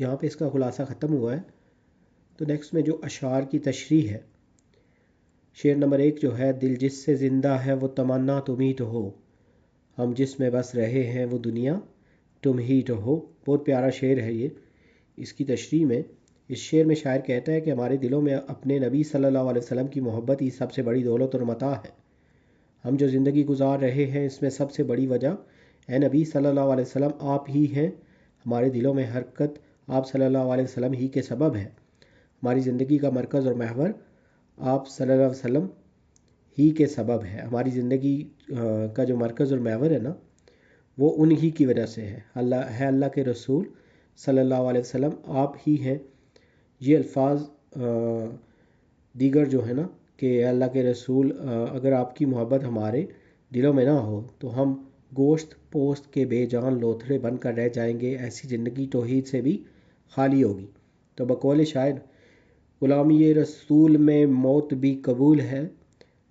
یہاں پہ اس کا خلاصہ ختم ہوا ہے. تو نیکسٹ میں جو اشعار کی تشریح ہے، شعر نمبر 1 جو ہے، دل جس سے زندہ ہے وہ تمنا تم ہی تو ہو، ہم جس میں بس رہے ہیں وہ دنیا تم ہی تو ہو. بہت پیارا شعر ہے یہ. اس کی تشریح میں اس شعر میں شاعر کہتا ہے کہ ہمارے دلوں میں اپنے نبی صلی اللہ علیہ وسلم کی محبت ہی سب سے بڑی دولت اور متاع ہے. ہم جو زندگی گزار رہے ہیں اس میں سب سے بڑی وجہ اے نبی صلی اللہ علیہ وسلم آپ ہی ہیں. ہمارے دلوں میں حرکت آپ صلی اللہ علیہ وسلم ہی کے سبب ہے. ہماری زندگی کا مرکز اور محور آپ صلی اللہ علیہ وسلم ہی کے سبب ہے. ہماری زندگی کا جو مرکز اور محور ہے نا، وہ انہی کی وجہ سے ہے. اللہ کے رسول صلی اللہ علیہ وسلم آپ ہی ہیں. یہ الفاظ دیگر جو ہے نا کہ اللہ کے رسول، اگر آپ کی محبت ہمارے دلوں میں نہ ہو تو ہم گوشت پوست کے بے جان لوتھڑے بن کر رہ جائیں گے. ایسی زندگی توحید سے بھی خالی ہوگی. تو بقول شاعر، غلامی رسول میں موت بھی قبول ہے،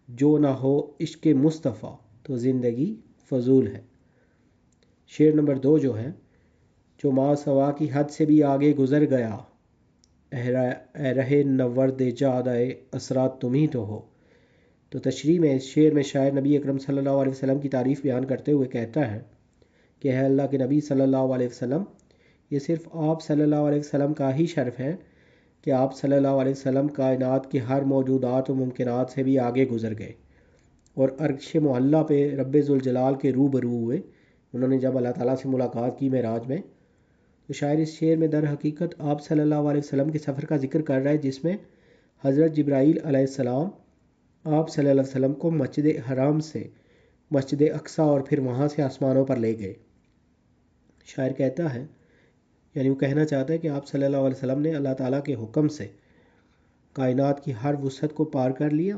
جو نہ ہو عشق مصطفیٰ تو زندگی فضول ہے. شعر نمبر 2 جو ہے، جو ما سوا کی حد سے بھی آگے گزر گیا، اے رہے نورد جادہ اسرات تم ہی تو ہو. تو تشریح میں اس شعر میں شاعر نبی اکرم صلی اللہ علیہ وسلم کی تعریف بیان کرتے ہوئے کہتا ہے کہ اے اللہ کے نبی صلی اللہ علیہ وسلم، یہ صرف آپ صلی اللہ علیہ وسلم کا ہی شرف ہے کہ آپ صلی اللہ علیہ وسلم کائنات کے ہر موجودات و ممکنات سے بھی آگے گزر گئے اور عرش معلیٰ پہ رب ذوالجلال کے روبرو ہوئے. انہوں نے جب اللہ تعالیٰ سے ملاقات کی معراج میں، تو شاعر اس شعر میں در حقیقت آپ صلی اللہ علیہ وسلم کے سفر کا ذکر کر رہا ہے، جس میں حضرت جبرائیل علیہ السلام آپ صلی اللہ علیہ وسلم کو مسجد حرام سے مسجد اقصیٰ اور پھر وہاں سے آسمانوں پر لے گئے. شاعر کہتا ہے، یعنی وہ کہنا چاہتا ہے کہ آپ صلی اللہ علیہ وسلم نے اللہ تعالیٰ کے حکم سے کائنات کی ہر وسعت کو پار کر لیا،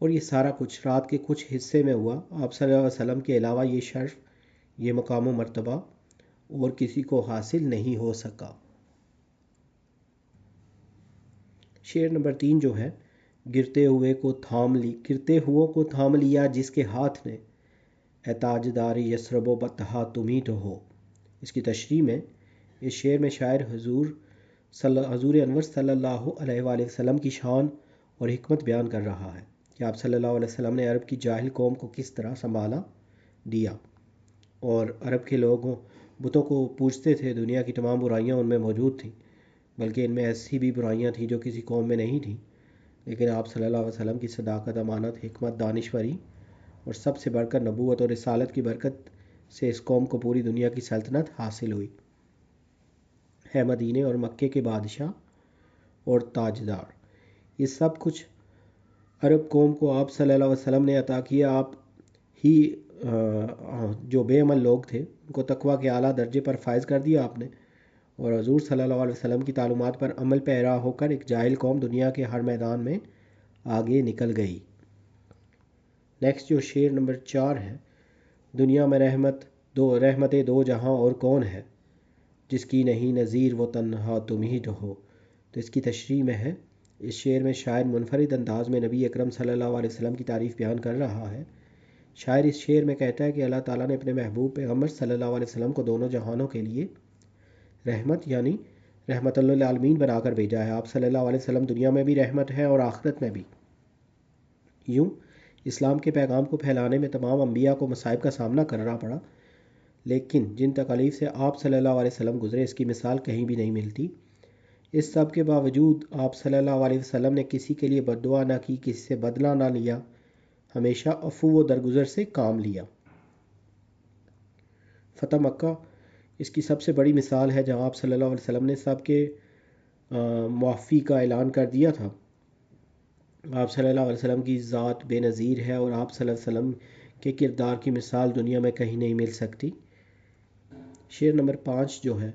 اور یہ سارا کچھ رات کے کچھ حصے میں ہوا. آپ صلی اللہ علیہ وسلم کے علاوہ یہ شرف، یہ مقام و مرتبہ اور کسی کو حاصل نہیں ہو سکا. شعر نمبر 3 جو ہے، گرتے ہوئے کو تھام لیا جس کے ہاتھ نے، اے تاجدار یثرب و بطحا تم ہی تو ہو. اس کی تشریح میں اس شعر میں شاعر حضور انور صلی اللہ علیہ وآلہ وسلم کی شان اور حکمت بیان کر رہا ہے کہ آپ صلی اللہ علیہ وسلم نے عرب کی جاہل قوم کو کس طرح سنبھالا دیا. اور عرب کے لوگوں بتوں کو پوجتے تھے. دنیا کی تمام برائیاں ان میں موجود تھیں، بلکہ ان میں ایسی بھی برائیاں تھیں جو کسی قوم میں نہیں تھیں. لیکن آپ صلی اللہ علیہ وسلم کی صداقت، امانت، حکمت، دانشوری اور سب سے بڑھ کر نبوت اور رسالت کی برکت سے اس قوم کو پوری دنیا کی سلطنت حاصل ہوئی. ہے مدینے اور مکے کے بادشاہ اور تاجدار. یہ سب کچھ عرب قوم کو آپ صلی اللہ علیہ وسلم نے عطا کیا. آپ ہی جو بے عمل لوگ تھے ان کو تقویٰ کے اعلیٰ درجے پر فائز کر دیا آپ نے، اور حضور صلی اللہ علیہ وسلم کی تعلیمات پر عمل پیرا ہو کر ایک جاہل قوم دنیا کے ہر میدان میں آگے نکل گئی. نیکسٹ جو شعر نمبر 4 ہے، دنیا میں رحمت دو جہاں اور کون ہے، جس کی نہیں نظیر وہ تنہا تم ہی تو ہو. تو اس کی تشریح میں ہے، اس شعر میں شاعر منفرد انداز میں نبی اکرم صلی اللہ علیہ وسلم کی تعریف بیان کر رہا ہے. شاعر اس شعر میں کہتا ہے کہ اللہ تعالیٰ نے اپنے محبوب پیغمبر صلی اللہ علیہ وسلم کو دونوں جہانوں کے لیے رحمت یعنی رحمت للعالمین بنا کر بھیجا ہے. آپ صلی اللہ علیہ وسلم دنیا میں بھی رحمت ہے اور آخرت میں بھی. یوں اسلام کے پیغام کو پھیلانے میں تمام انبیاء کو مصائب کا سامنا کرنا پڑا، لیکن جن تکالیف سے آپ صلی اللہ علیہ وسلم گزرے اس کی مثال کہیں بھی نہیں ملتی. اس سب کے باوجود آپ صلی اللہ علیہ وسلم نے کسی کے لیے بد دعا نہ کی، کسی سے بدلہ نہ لیا، ہمیشہ عفو و درگزر سے کام لیا. فتح مکہ اس کی سب سے بڑی مثال ہے، جہاں آپ صلی اللہ علیہ وسلم نے سب کے معافی کا اعلان کر دیا تھا. آپ صلی اللہ علیہ وسلم کی ذات بے نظیر ہے اور آپ صلی اللہ علیہ وسلم کے کردار کی مثال دنیا میں کہیں نہیں مل سکتی. شعر نمبر 5 جو ہے،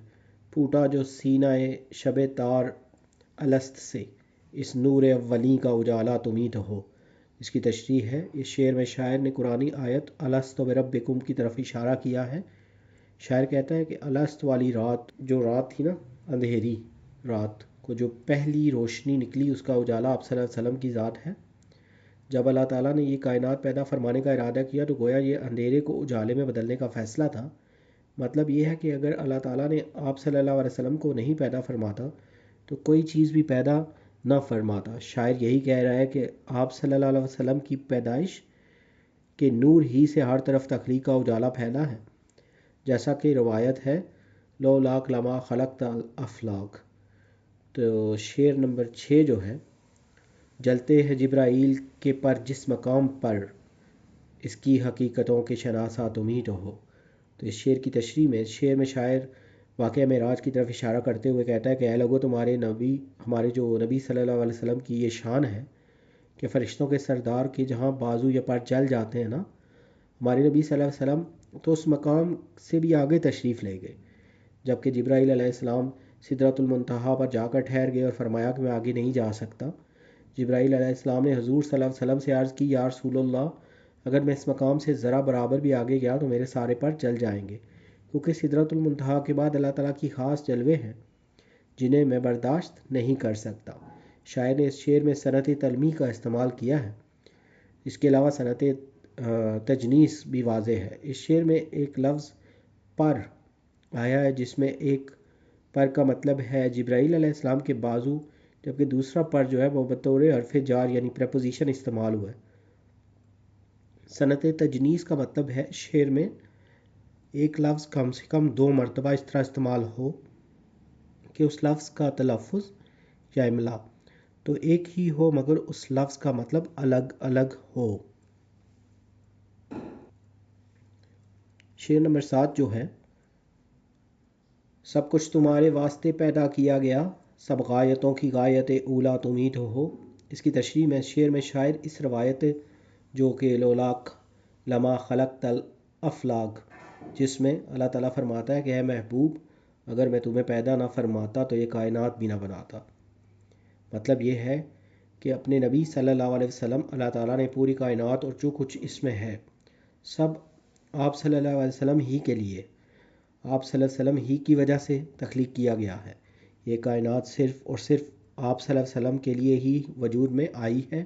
پھوٹا جو سینہ شب تار الست سے، اس نور اولیں کا اجالا تم ہی تو ہو. اس کی تشریح ہے، اس شعر میں شاعر نے قرآنی آیت الست بربکم کی طرف اشارہ کیا ہے. شاعر کہتا ہے کہ الست والی رات، جو رات تھی نا، اندھیری رات کو جو پہلی روشنی نکلی، اس کا اجالا آپ صلی اللہ علیہ وسلم کی ذات ہے. جب اللہ تعالیٰ نے یہ کائنات پیدا فرمانے کا ارادہ کیا تو گویا یہ اندھیرے کو اجالے میں بدلنے کا فیصلہ تھا. مطلب یہ ہے کہ اگر اللہ تعالیٰ نے آپ صلی اللہ علیہ وسلم کو نہیں پیدا فرماتا تو کوئی چیز بھی پیدا نہ فرماتا۔ شاعر یہی کہہ رہا ہے کہ آپ صلی اللہ علیہ وسلم کی پیدائش کے نور ہی سے ہر طرف تخلیق کا اجالا پھیلا ہے، جیسا کہ روایت ہے لو لاک لما خلقت الافلاق۔ تو شعر نمبر 6 جو ہے، جلتے ہیں جبرائیل کے پر جس مقام پر، اس کی حقیقتوں کے شناسا تم ہی تو ہو۔ تو اس شعر کی تشریح میں، شعر میں شاعر واقعہ معراج کی طرف اشارہ کرتے ہوئے کہتا ہے کہ اے لوگو، تمہارے نبی، ہمارے جو نبی صلی اللہ علیہ وسلم کی یہ شان ہے کہ فرشتوں کے سردار کے جہاں بازو یا پر جل جاتے ہیں نا، ہمارے نبی صلی اللہ علیہ وسلم تو اس مقام سے بھی آگے تشریف لے گئے، جبکہ جبرائیل علیہ السلام سدرۃ المنتہا پر جا کر ٹھہر گئے اور فرمایا کہ میں آگے نہیں جا سکتا۔ جبرائیل علیہ السلام نے حضور صلی اللہ علیہ وسلم سے عرض کی، یا رسول اللہ، اگر میں اس مقام سے ذرا برابر بھی آگے گیا تو میرے سارے پر جل جائیں گے، کیونکہ سدرۃ المنتہا کے بعد اللہ تعالیٰ کی خاص جلوے ہیں جنہیں میں برداشت نہیں کر سکتا۔ شاعر نے اس شعر میں صنعت تلمیح کا استعمال کیا ہے، اس کے علاوہ صنعت تجنیس بھی واضح ہے۔ اس شعر میں ایک لفظ پر آیا ہے جس میں ایک پر کا مطلب ہے جبرائیل علیہ السلام کے بازو، جبکہ دوسرا پر جو ہے وہ بطور حرف جار یعنی پریپوزیشن استعمال ہوا ہے۔ صنعت تجنیس کا مطلب ہے شعر میں ایک لفظ کم سے کم 2 مرتبہ اس طرح استعمال ہو کہ اس لفظ کا تلفظ یا املا تو ایک ہی ہو مگر اس لفظ کا مطلب الگ الگ ہو۔ شعر نمبر 7 جو ہے، سب کچھ تمہارے واسطے پیدا کیا گیا، سب غایتوں کی غایت اولا تم ہی تو ہو۔ اس کی تشریح میں، شعر میں شاعر اس روایت جو کہ لولاک لما خلقت الافلاق، جس میں اللہ تعالیٰ فرماتا ہے کہ اے محبوب، اگر میں تمہیں پیدا نہ فرماتا تو یہ کائنات بھی نہ بناتا۔ مطلب یہ ہے کہ اپنے نبی صلی اللہ علیہ وسلم، اللہ تعالیٰ نے پوری کائنات اور جو کچھ اس میں ہے سب آپ صلی اللہ علیہ وسلم ہی کے لیے، آپ صلی اللہ علیہ وسلم ہی کی وجہ سے تخلیق کیا گیا ہے۔ یہ کائنات صرف اور صرف آپ صلی اللہ علیہ وسلم کے لیے ہی وجود میں آئی ہے۔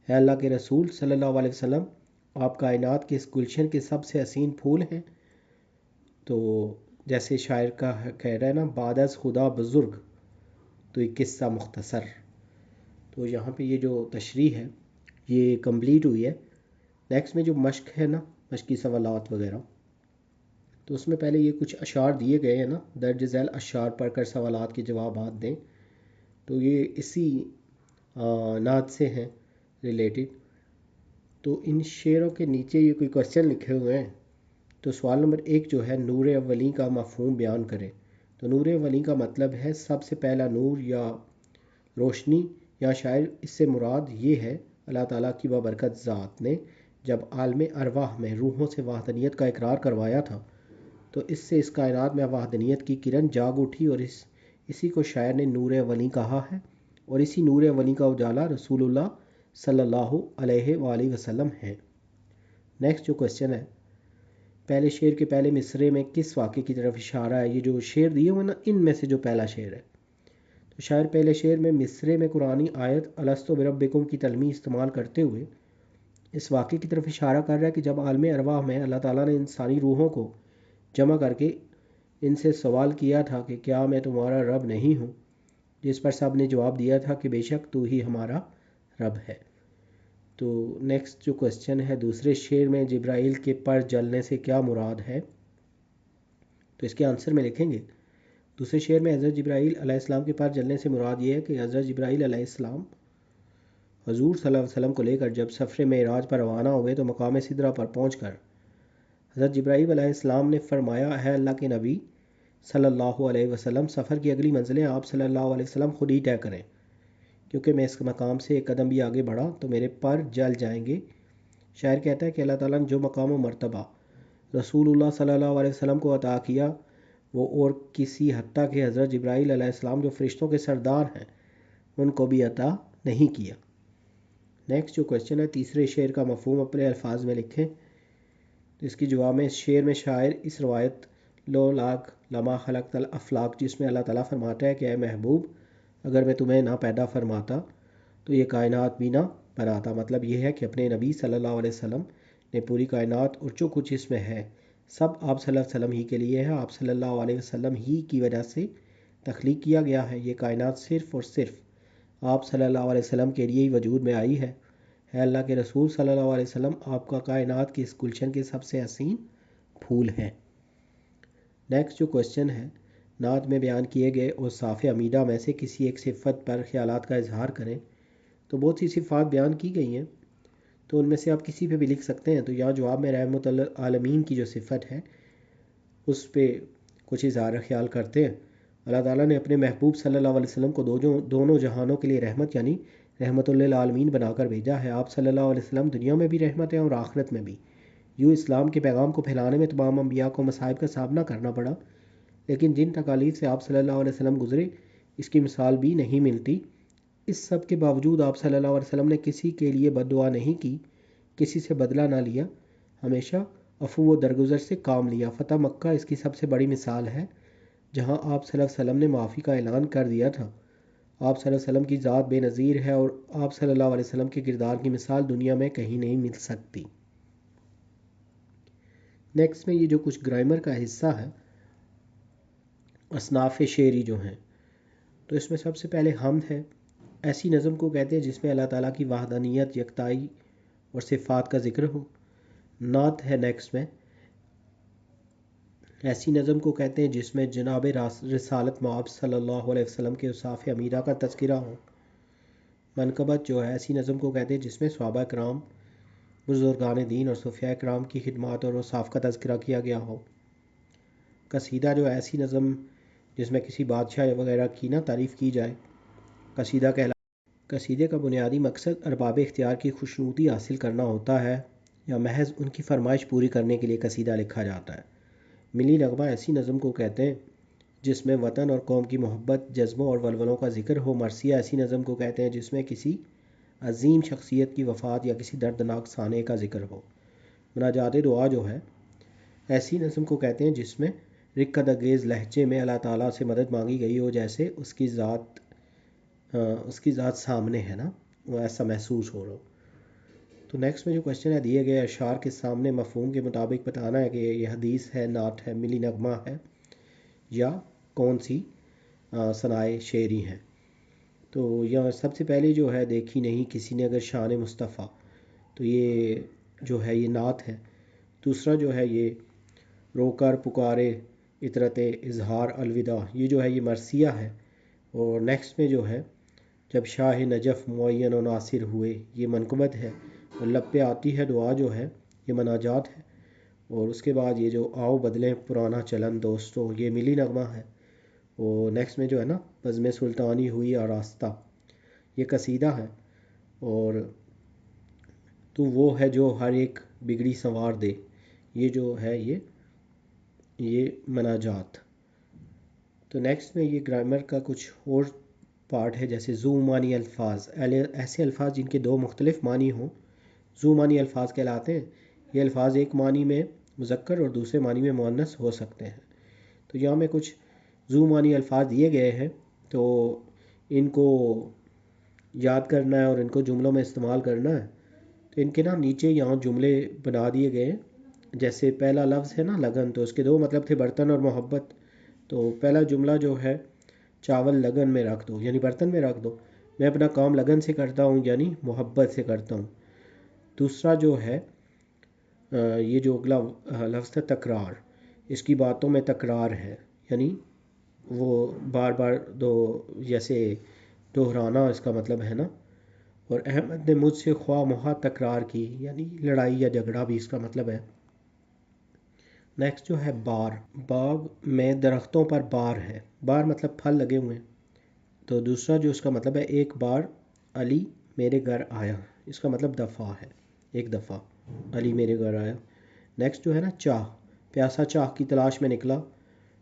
اے اللہ کے رسول صلی اللہ علیہ وسلم، آپ کائنات کے اس گلشن کے سب سے حسین پھول ہیں۔ تو جیسے شاعر کا کہہ رہا ہے نا، بعد از خدا بزرگ تو ایک قصہ مختصر۔ تو یہاں پہ یہ جو تشریح ہے یہ کمپلیٹ ہوئی ہے۔ نیکسٹ میں جو مشق ہے نا، مشقی سوالات وغیرہ، تو اس میں پہلے یہ کچھ اشعار دیے گئے ہیں نا، درج ذیل اشعار پڑھ کر سوالات کے جوابات دیں۔ تو یہ اسی نعت سے ہیں ریلیٹڈ۔ تو ان شعروں کے نیچے یہ کوئی کوشچن لکھے ہوئے ہیں۔ تو سوال نمبر 1 جو ہے، نور اولی کا مفہوم بیان کریں۔ تو نور اولی کا مطلب ہے سب سے پہلا نور یا روشنی، یا شاید اس سے مراد یہ ہے اللہ تعالیٰ کی بابرکت ذات نے جب عالم ارواح میں روحوں سے وحدانیت کا اقرار کروایا تھا تو اس سے اس کائنات میں وحدانیت کی کرن جاگ اٹھی، اور اسی کو شاعر نے نور اولی کہا ہے، اور اسی نور اولی کا اجالا رسول اللہ صلی اللہ علیہ وآلہ وسلم ہے۔ نیکسٹ جو کوشچن ہے، پہلے شعر کے پہلے مصرے میں کس واقعے کی طرف اشارہ ہے؟ یہ جو شعر دیے ہوئے نا، ان میں سے جو پہلا شعر ہے، تو شاعر پہلے شعر میں مصرے میں قرآنی آیت الستو بربکم کی تلمیح استعمال کرتے ہوئے اس واقعے کی طرف اشارہ کر رہا ہے کہ جب عالم ارواح میں اللہ تعالیٰ نے ان ساری روحوں کو جمع کر کے ان سے سوال کیا تھا کہ کیا میں تمہارا رب نہیں ہوں، جس پر سب نے جواب دیا تھا کہ بے شک تو ہی ہمارا رب ہے۔ تو نیکسٹ جو کوشچن ہے، دوسرے شعر میں جبرائیل کے پر جلنے سے کیا مراد ہے؟ تو اس کے آنسر میں لکھیں گے، دوسرے شعر میں حضرت جبرائیل علیہ السلام کے پر جلنے سے مراد یہ ہے کہ حضرت جبرائیل علیہ السلام حضور صلی اللہ علیہ وسلم کو لے کر جب سفر معراج پر روانہ ہوئے تو مقام سدرہ پر پہنچ کر حضرت جبرائیل علیہ السلام نے فرمایا، ہے اللہ کے نبی صلی اللہ علیہ وسلم، سفر کی اگلی منزلیں آپ صلی اللہ علیہ وسلم خود ہی طے کریں، کیونکہ میں اس مقام سے ایک قدم بھی آگے بڑھا تو میرے پر جل جائیں گے۔ شاعر کہتا ہے کہ اللہ تعالیٰ نے جو مقام و مرتبہ رسول اللہ صلی اللہ علیہ وسلم کو عطا کیا وہ اور کسی حتیٰ کہ حضرت جبرائیل علیہ السلام جو فرشتوں کے سردار ہیں ان کو بھی عطا نہیں کیا۔ نیکسٹ جو کوشچن ہے، تیسرے شعر کا مفہوم اپنے الفاظ میں لکھیں۔ تو اس کی جواب میں، اس شعر میں شاعر اس روایت لو لاک لما خلقت الافلاق، جس میں اللہ تعالیٰ فرماتا ہے کہ اے محبوب، اگر میں تمہیں نہ پیدا فرماتا تو یہ کائنات بھی نہ بناتا، مطلب یہ ہے کہ اپنے نبی صلی اللہ علیہ وسلم نے پوری کائنات اور جو کچھ اس میں ہے سب آپ صلی اللہ علیہ وسلم ہی کے لیے ہے، آپ صلی اللہ علیہ وسلم ہی کی وجہ سے تخلیق کیا گیا ہے، یہ کائنات صرف اور صرف آپ صلی اللہ علیہ وسلم کے لیے ہی وجود میں آئی ہے۔ اللہ کے رسول صلی اللہ علیہ وسلم آپ کا کائنات کی اس گلشن کے سب سے حسین پھول ہیں۔ نیکسٹ جو کوشچن ہے، نعت میں بیان کیے گئے اوصاف حمیدہ میں سے کسی ایک صفت پر خیالات کا اظہار کریں۔ تو بہت سی صفات بیان کی گئی ہیں، تو ان میں سے آپ کسی پہ بھی لکھ سکتے ہیں۔ تو یہاں جواب میں رحمت العالمین کی جو صفت ہے اس پہ کچھ اظہار خیال کرتے ہیں۔ اللہ تعالیٰ نے اپنے محبوب صلی اللہ علیہ وسلم کو دونوں جہانوں کے لیے رحمت یعنی رحمت للعالمین بنا کر بھیجا ہے۔ آپ صلی اللہ علیہ وسلم دنیا میں بھی رحمت ہیں اور آخرت میں بھی۔ یوں اسلام کے پیغام کو پھیلانے میں تمام انبیاء کو مصائب کا سامنا کرنا پڑا، لیکن جن تکالیف سے آپ صلی اللہ علیہ وسلم گزرے اس کی مثال بھی نہیں ملتی۔ اس سب کے باوجود آپ صلی اللہ علیہ وسلم نے کسی کے لیے بد دعا نہیں کی، کسی سے بدلہ نہ لیا، ہمیشہ عفو و درگزر سے کام لیا۔ فتح مکہ اس کی سب سے بڑی مثال ہے، جہاں آپ صلی اللہ علیہ وسلم نے معافی کا اعلان کر دیا تھا۔ آپ صلی اللہ علیہ وسلم کی ذات بے نظیر ہے اور آپ صلی اللہ علیہ وسلم کے کردار کی مثال دنیا میں کہیں نہیں مل سکتی۔ نیکسٹ میں یہ جو کچھ گرامر کا حصہ ہے، اصناف شعری جو ہیں، تو اس میں سب سے پہلے حمد ہے۔ ایسی نظم کو کہتے ہیں جس میں اللہ تعالیٰ کی وحدانیت، یکتائی اور صفات کا ذکر ہو۔ نعت ہے نیکسٹ میں۔ ایسی نظم کو کہتے ہیں جس میں جناب رسالت مآب صلی اللہ علیہ وسلم کے اوصاف حمیدہ کا تذکرہ ہو۔ منقبت جو ہے ایسی نظم کو کہتے ہیں جس میں صحابہ کرام، بزرگان دین اور صوفیاء کرام کی خدمات اور اوصاف کا تذکرہ کیا گیا ہو۔ قصیدہ جو ہے ایسی نظم جس میں کسی بادشاہ وغیرہ کی نہ تعریف کی جائے، قصیدے کا بنیادی مقصد ارباب اختیار کی خوشنودی حاصل کرنا ہوتا ہے یا محض ان کی فرمائش پوری کرنے کے لیے قصیدہ لکھا جاتا ہے۔ ملی نغمہ ایسی نظم کو کہتے ہیں جس میں وطن اور قوم کی محبت، جذبوں اور ولولوں کا ذکر ہو۔ مرثیہ ایسی نظم کو کہتے ہیں جس میں کسی عظیم شخصیت کی وفات یا کسی دردناک سانحے کا ذکر ہو۔ مناجات دعا جو ہے ایسی نظم کو کہتے ہیں جس میں رقت انگیز لہجے میں اللہ تعالیٰ سے مدد مانگی گئی ہو، جیسے اس کی ذات سامنے ہے نا، وہ ایسا محسوس ہو رہا ہو۔ تو نیکسٹ میں جو کوشچن ہے، دیے گئے اشعار کے سامنے مفہوم کے مطابق بتانا ہے کہ یہ حدیث ہے، نعت ہے، ملی نغمہ ہے یا کون سی ثنائے شعری ہیں۔ تو یہاں سب سے پہلے جو ہے، دیکھی نہیں کسی نے اگر شان مصطفیٰ، تو یہ جو ہے یہ نعت ہے۔ دوسرا جو ہے یہ رو کر پکارے عطرت اظہار الوداع، یہ جو ہے یہ مرثیہ ہے۔ اور نیکسٹ میں جو ہے جب شاہ نجف معین و ناصر ہوئے، یہ منقبت ہے۔ اور لب پہ آتی ہے دعا جو ہے یہ مناجات ہے۔ اور اس کے بعد یہ جو آؤ بدلیں پرانا چلن دوستو، یہ ملی نغمہ ہے۔ اور نیکسٹ میں جو ہے نا بزم سلطانی ہوئی آراستہ، یہ قصیدہ ہے۔ اور تو وہ ہے جو ہر ایک بگڑی سنوار دے، یہ جو ہے یہ مناجات۔ تو نیکسٹ میں یہ گرامر کا کچھ اور پارٹ ہے، جیسے ذو معنی الفاظ، ایسے الفاظ جن کے دو مختلف معنی ہوں ذو معنی الفاظ کہلاتے ہیں۔ یہ الفاظ ایک معنی میں مذکر اور دوسرے معنی میں مؤنث ہو سکتے ہیں۔ تو یہاں میں کچھ ذو معنی الفاظ دیے گئے ہیں، تو ان کو یاد کرنا ہے اور ان کو جملوں میں استعمال کرنا ہے۔ تو ان کے نا نیچے یہاں جملے بنا دیے گئے ہیں۔ جیسے پہلا لفظ ہے نا لگن، تو اس کے دو مطلب تھے برتن اور محبت۔ تو پہلا جملہ جو ہے چاول لگن میں رکھ دو، یعنی برتن میں رکھ دو، میں اپنا کام لگن سے کرتا ہوں یعنی محبت سے کرتا ہوں۔ دوسرا جو ہے یہ جو اگلا لفظ ہے تکرار، اس کی باتوں میں تکرار ہے، یعنی وہ بار بار جیسے دہرانا اس کا مطلب ہے نا۔ اور احمد نے مجھ سے خواہ مخواہ تکرار کی، یعنی لڑائی یا جھگڑا بھی اس کا مطلب ہے۔ نیکسٹ جو ہے بار، باغ میں درختوں پر بار ہے، بار مطلب پھل لگے ہوئے ہیں۔ تو دوسرا جو اس کا مطلب ہے ایک بار علی میرے گھر آیا، اس کا مطلب دفعہ ہے، ایک دفعہ علی میرے گھر آیا۔ نیکسٹ جو ہے نا چاہ، پیاسا چاہ کی تلاش میں نکلا،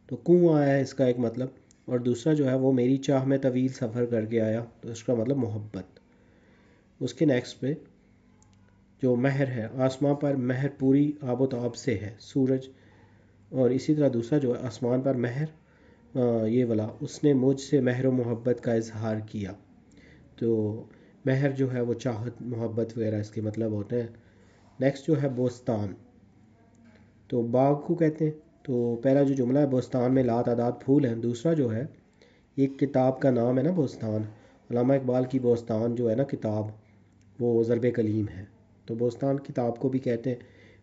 تو کنواں آیا ہے اس کا ایک مطلب۔ اور دوسرا جو ہے وہ میری چاہ میں طویل سفر کر کے آیا، تو اس کا مطلب محبت۔ اس کے نیکسٹ پہ جو مہر ہے، آسمان پر مہر پوری آب و تاب سے ہے، سورج۔ اور اسی طرح دوسرا جو ہے آسمان پر مہر، یہ والا اس نے مجھ سے مہر و محبت کا اظہار کیا۔ تو مہر جو ہے وہ چاہت، محبت وغیرہ اس کے مطلب ہوتے ہیں۔ نیکسٹ جو ہے بوستان، تو باغ کو کہتے ہیں. تو پہلا جو جملہ ہے بوستان میں لاتعداد پھول ہیں. دوسرا جو ہے ایک کتاب کا نام ہے نا بوستان، علامہ اقبال کی بوستان جو ہے نا کتاب، وہ ضرب کلیم ہے. تو بوستان کتاب کو بھی کہتے ہیں.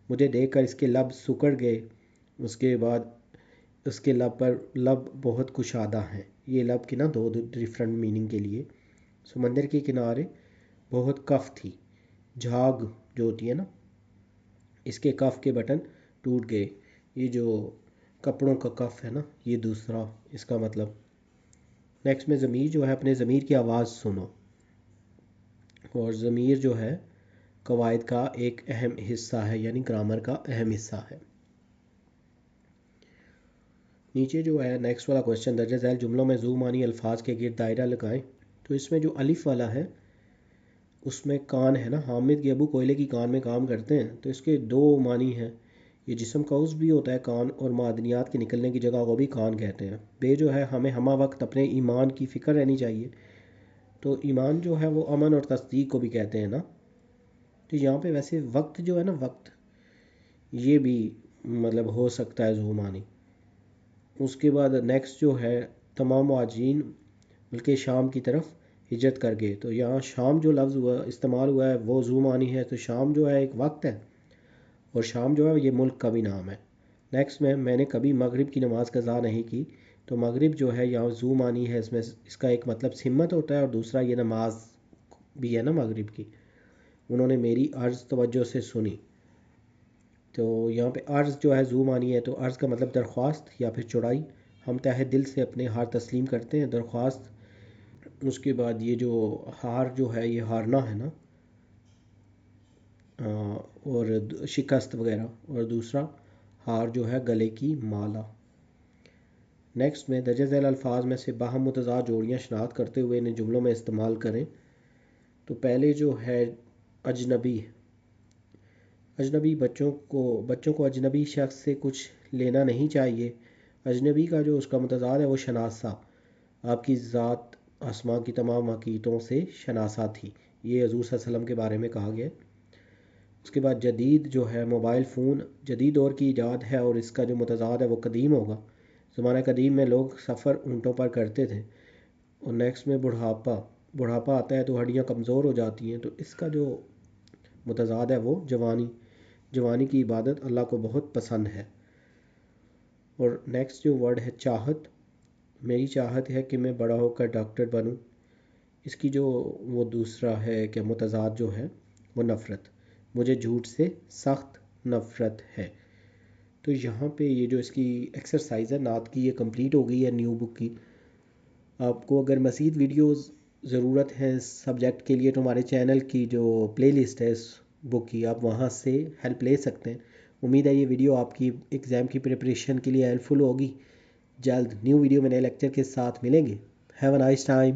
مجھے دیکھ کر اس کے لب سکڑ گئے، اس کے بعد اس کے لب بہت کشادہ ہیں. یہ لب کی نا دو ڈفرنٹ میننگ کے لیے. سمندر کے کنارے بہت کف تھی. جھاگ جو ہوتی ہے نا، اس کے کف کے بٹن ٹوٹ گئے. یہ جو کپڑوں کا کف ہے نا، یہ دوسرا اس کا مطلب. نیکسٹ میں ضمیر جو ہے اپنے ضمیر کی آواز سنو. اور ضمیر جو ہے قواعد کا ایک اہم حصہ ہے، یعنی گرامر کا اہم حصہ ہے. نیچے جو ہے نیکسٹ والا کوشچن، درجہ ذیل جملوں میں ذو معنی الفاظ کے گرد دائرہ لگائیں. تو اس میں جو الف والا ہے اس میں کان ہے نا. حامد کے ابو کوئلے کی کان میں کام کرتے ہیں. تو اس کے دو معنی ہیں. یہ جسم کا عضو بھی ہوتا ہے کان، اور معدنیات کے نکلنے کی جگہ کو بھی کان کہتے ہیں. بے جو ہے ہمیں ہمہ وقت اپنے ایمان کی فکر رہنی چاہیے. تو ایمان جو ہے وہ امن اور تصدیق کو بھی کہتے ہیں نا. تو یہاں پہ ویسے وقت جو ہے نا، وقت یہ بھی مطلب ہو سکتا ہے ذو معنی. اس کے بعد نیکسٹ جو ہے تمام مہاجرین بلکہ شام کی طرف ہجرت کر گئے. تو یہاں شام جو لفظ استعمال ہوا ہے وہ ذو معنی ہے. تو شام جو ہے ایک وقت ہے، اور شام جو ہے یہ ملک کا بھی نام ہے. نیکسٹ میں نے کبھی مغرب کی نماز قضا نہیں کی. تو مغرب جو ہے یہاں ذو معنی ہے. اس کا ایک مطلب سمت ہوتا ہے، اور دوسرا یہ نماز بھی ہے نا مغرب کی. انہوں نے میری عرض توجہ سے سنی. تو یہاں پہ عرض جو ہے ذو معنی ہے. تو عرض کا مطلب درخواست یا پھر چڑائی. ہم تہہ دل سے اپنے ہار تسلیم کرتے ہیں، درخواست. اس کے بعد یہ جو ہار جو ہے یہ ہارنا ہے نا، اور شکست وغیرہ. اور دوسرا ہار جو ہے گلے کی مالا. نیکسٹ میں درجہ ذیل الفاظ میں سے باہم متضاد جوڑیاں شناخت کرتے ہوئے انہیں جملوں میں استعمال کریں. تو پہلے جو ہے اجنبی. اجنبی بچوں کو اجنبی شخص سے کچھ لینا نہیں چاہیے. اجنبی کا جو اس کا متضاد ہے وہ شناسہ. آپ کی ذات آسمان کی تمام حقیقتوں سے شناسہ تھی. یہ حضور صلی اللہ علیہ وسلم کے بارے میں کہا گیا. اس کے بعد جدید جو ہے موبائل فون جدید دور کی ایجاد ہے، اور اس کا جو متضاد ہے وہ قدیم ہوگا. زمانہ قدیم میں لوگ سفر اونٹوں پر کرتے تھے. اور نیکسٹ میں بڑھاپا آتا ہے تو ہڈیاں کمزور ہو جاتی ہیں. تو اس کا جو متضاد ہے وہ جوانی کی عبادت اللہ کو بہت پسند ہے. اور نیکسٹ جو ورڈ ہے چاہت. میری چاہت ہے کہ میں بڑا ہو کر ڈاکٹر بنوں. اس کی جو وہ دوسرا ہے کہ متضاد جو ہے وہ نفرت. مجھے جھوٹ سے سخت نفرت ہے. تو یہاں پہ یہ جو اس کی ایکسرسائز ہے نعت کی، یہ کمپلیٹ ہو گئی ہے نیو بک کی. آپ کو اگر مزید ویڈیوز ضرورت ہے اس سبجیکٹ کے لیے تو ہمارے چینل کی جو پلے لسٹ ہے اس بک کی، آپ وہاں سے ہیلپ لے سکتے ہیں. امید ہے یہ ویڈیو آپ کی ایگزام کی پریپریشن کے لیے ہیلپ فل ہوگی. جلد نیو ویڈیو میں نئے لیکچر کے ساتھ ملیں گے. Have a nice time.